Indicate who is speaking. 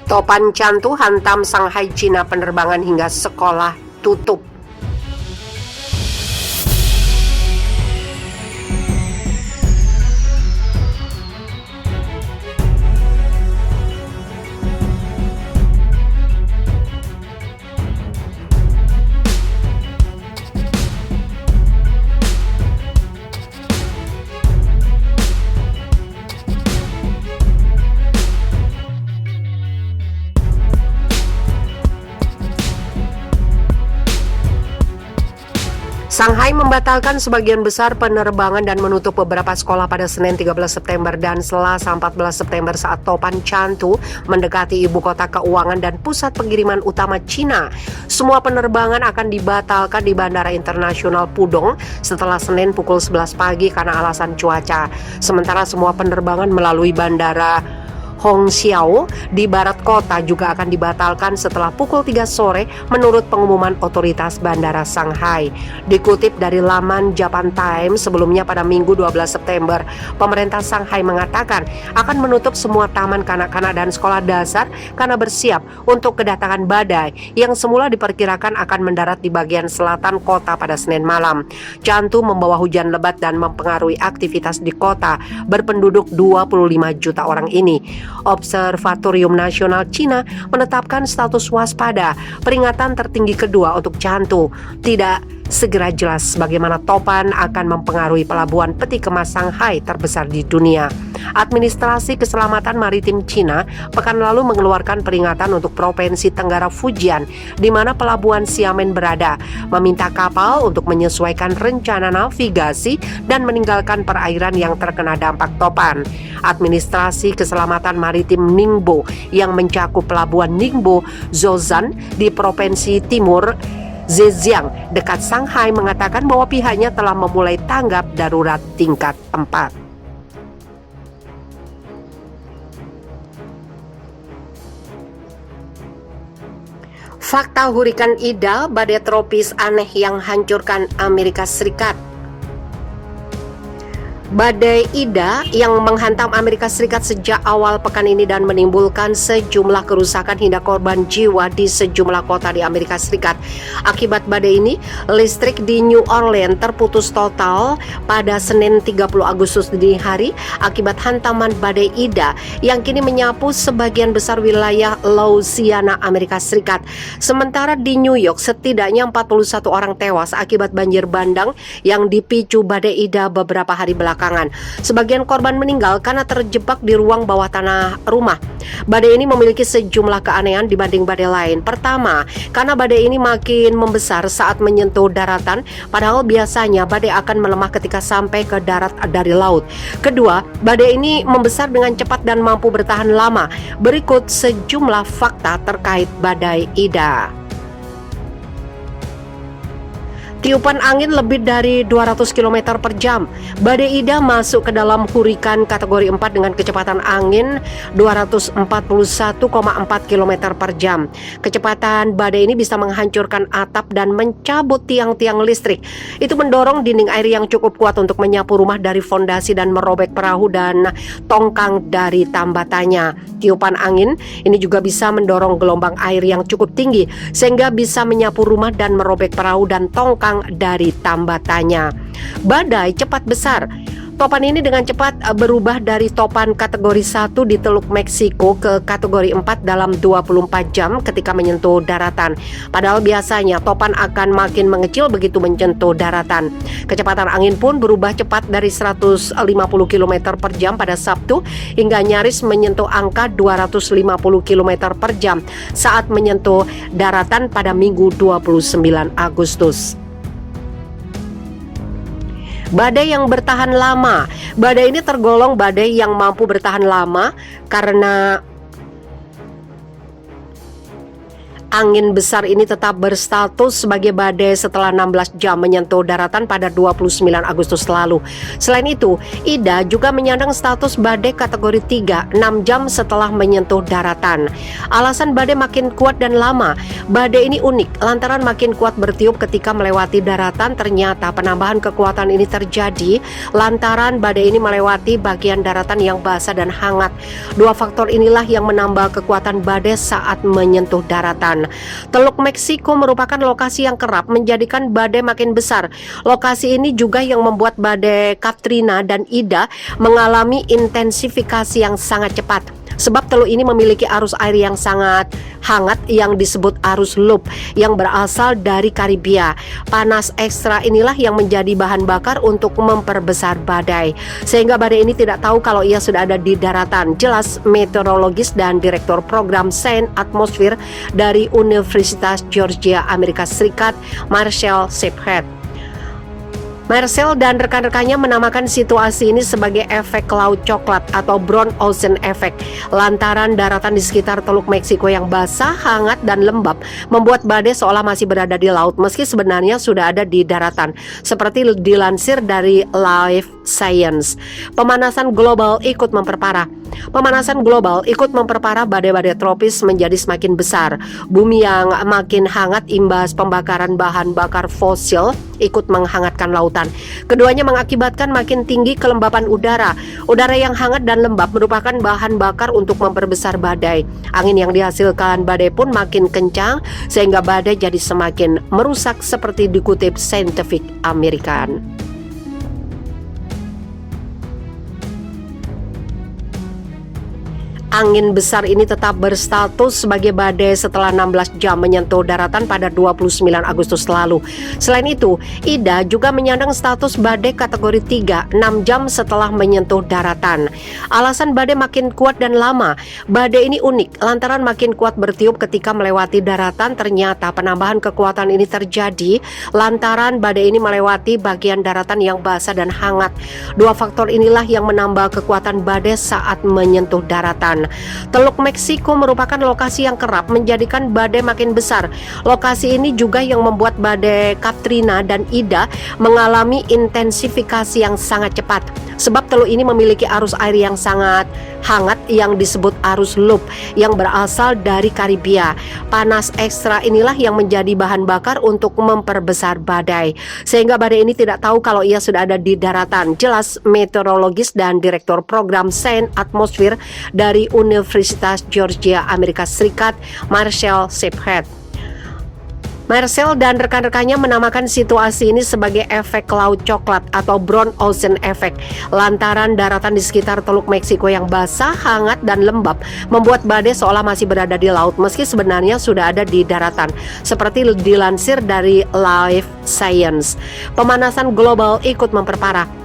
Speaker 1: Topan Chantu hantam Shanghai, Cina, penerbangan hingga sekolah tutup. Shanghai membatalkan sebagian besar penerbangan dan menutup beberapa sekolah pada Senin 13 September dan Selasa 14 September saat Topan Chantu mendekati ibu kota keuangan dan pusat pengiriman utama Cina. Semua penerbangan akan dibatalkan di Bandara Internasional Pudong setelah Senin pukul 11 pagi karena alasan cuaca. Sementara semua penerbangan melalui Bandara Hongqiao di barat kota juga akan dibatalkan setelah pukul 3 sore menurut pengumuman otoritas Bandara Shanghai. Dikutip dari laman Japan Times, sebelumnya pada Minggu 12 September, pemerintah Shanghai mengatakan akan menutup semua taman kanak-kanak dan sekolah dasar karena bersiap untuk kedatangan badai yang semula diperkirakan akan mendarat di bagian selatan kota pada Senin malam. Chantu membawa hujan lebat dan mempengaruhi aktivitas di kota berpenduduk 25 juta orang ini. Observatorium Nasional Cina menetapkan status waspada, peringatan tertinggi kedua untuk Chantu. Tidak segera jelas bagaimana Topan akan mempengaruhi pelabuhan peti kemas Shanghai terbesar di dunia. Administrasi Keselamatan Maritim Cina pekan lalu mengeluarkan peringatan untuk Provinsi Tenggara Fujian, di mana pelabuhan Xiamen berada, meminta kapal untuk menyesuaikan rencana navigasi dan meninggalkan perairan yang terkena dampak Topan. Administrasi Keselamatan Maritim Ningbo yang mencakup pelabuhan Ningbo Zhoushan di Provinsi Timur Zhejiang dekat Shanghai mengatakan bahwa pihaknya telah memulai tanggap darurat tingkat 4. Fakta hurikan Ida, badai tropis aneh yang hancurkan Amerika Serikat. Badai Ida yang menghantam Amerika Serikat sejak awal pekan ini dan menimbulkan sejumlah kerusakan hingga korban jiwa di sejumlah kota di Amerika Serikat. Akibat badai ini, listrik di New Orleans terputus total pada Senin 30 Agustus dini hari akibat hantaman badai Ida yang kini menyapu sebagian besar wilayah Louisiana, Amerika Serikat. Sementara di New York, setidaknya 41 orang tewas akibat banjir bandang yang dipicu badai Ida beberapa hari belakangan. Sebagian korban meninggal karena terjebak di ruang bawah tanah rumah. Badai ini memiliki sejumlah keanehan dibanding badai lain. Pertama, karena badai ini makin membesar saat menyentuh daratan, padahal biasanya badai akan melemah ketika sampai ke darat dari laut. Kedua, badai ini membesar dengan cepat dan mampu bertahan lama. Berikut sejumlah fakta terkait badai Ida. Tiupan angin lebih dari 200 km per jam. Badai Ida masuk ke dalam hurikan kategori 4 dengan kecepatan angin 241,4 km per jam. Kecepatan badai ini bisa menghancurkan atap dan mencabut tiang-tiang listrik. Itu mendorong dinding air yang cukup kuat untuk menyapu rumah dari fondasi dan merobek perahu dan tongkang dari tambatannya. Tiupan angin ini juga bisa mendorong gelombang air yang cukup tinggi sehingga bisa menyapu rumah dan merobek perahu dan tongkang dari tambatannya. Badai cepat besar. Topan ini dengan cepat berubah dari topan kategori 1 di Teluk Meksiko ke kategori 4 dalam 24 jam ketika menyentuh daratan. Padahal biasanya topan akan makin mengecil begitu menyentuh daratan. Kecepatan angin pun berubah cepat dari 150 km per jam pada Sabtu hingga nyaris menyentuh angka 250 km per jam saat menyentuh daratan pada Minggu 29 Agustus. Badai yang bertahan lama. Badai ini tergolong badai yang mampu bertahan lama karena Angin besar ini tetap berstatus sebagai badai setelah 16 jam menyentuh daratan pada 29 Agustus lalu. Selain itu, Ida juga menyandang status badai kategori 3 6 jam setelah menyentuh daratan. Alasan badai makin kuat dan lama. Badai ini unik lantaran makin kuat bertiup ketika melewati daratan. Ternyata penambahan kekuatan ini terjadi lantaran badai ini melewati bagian daratan yang basah dan hangat. Dua faktor inilah yang menambah kekuatan badai saat menyentuh daratan. Teluk Meksiko merupakan lokasi yang kerap menjadikan badai makin besar. Lokasi ini juga yang membuat badai Katrina dan Ida mengalami intensifikasi yang sangat cepat. Sebab teluk ini memiliki arus air yang sangat hangat yang disebut arus loop yang berasal dari Karibia. Panas ekstra inilah yang menjadi bahan bakar untuk memperbesar badai. Sehingga badai ini tidak tahu kalau ia sudah ada di daratan. Jelas meteorologis dan Direktur Program Sains Atmosfer dari Universitas Georgia, Amerika Serikat, Marshall Shepherd. Marcel dan rekan-rekannya menamakan situasi ini sebagai efek laut coklat atau brown ocean effect. Lantaran daratan di sekitar Teluk Meksiko yang basah, hangat, dan lembab membuat badai seolah masih berada di laut meski sebenarnya sudah ada di daratan. Seperti dilansir dari Life Science, pemanasan global ikut memperparah. Pemanasan global ikut memperparah badai-badai tropis menjadi semakin besar. Bumi yang makin hangat imbas pembakaran bahan bakar fosil ikut menghangatkan lautan. Keduanya mengakibatkan makin tinggi kelembapan udara. Udara yang hangat dan lembab merupakan bahan bakar untuk memperbesar badai. Angin yang dihasilkan badai pun makin kencang sehingga badai jadi semakin merusak seperti dikutip Scientific American. Angin besar ini tetap berstatus sebagai badai setelah 16 jam menyentuh daratan pada 29 Agustus lalu. Selain itu, Ida juga menyandang status badai kategori 3 6 jam setelah menyentuh daratan. Alasan badai makin kuat dan lama. Badai ini unik lantaran makin kuat bertiup ketika melewati daratan. Ternyata penambahan kekuatan ini terjadi lantaran badai ini melewati bagian daratan yang basah dan hangat. Dua faktor inilah yang menambah kekuatan badai saat menyentuh daratan. Teluk Meksiko merupakan lokasi yang kerap menjadikan badai makin besar. Lokasi ini juga yang membuat badai Katrina dan Ida mengalami intensifikasi yang sangat cepat. Sebab teluk ini memiliki arus air yang sangat hangat yang disebut arus loop yang berasal dari Karibia. Panas ekstra inilah yang menjadi bahan bakar untuk memperbesar badai. Sehingga badai ini tidak tahu kalau ia sudah ada di daratan. Jelas meteorologis dan Direktur Program Sains Atmosfer dari Universitas Georgia, Amerika Serikat, Marshall Shepherd. Marcel dan rekan-rekannya menamakan situasi ini sebagai efek laut coklat atau brown ocean effect. Lantaran daratan di sekitar Teluk Meksiko yang basah, hangat, dan lembab membuat badai seolah masih berada di laut meski sebenarnya sudah ada di daratan. Seperti dilansir dari Life Science, pemanasan global ikut memperparah.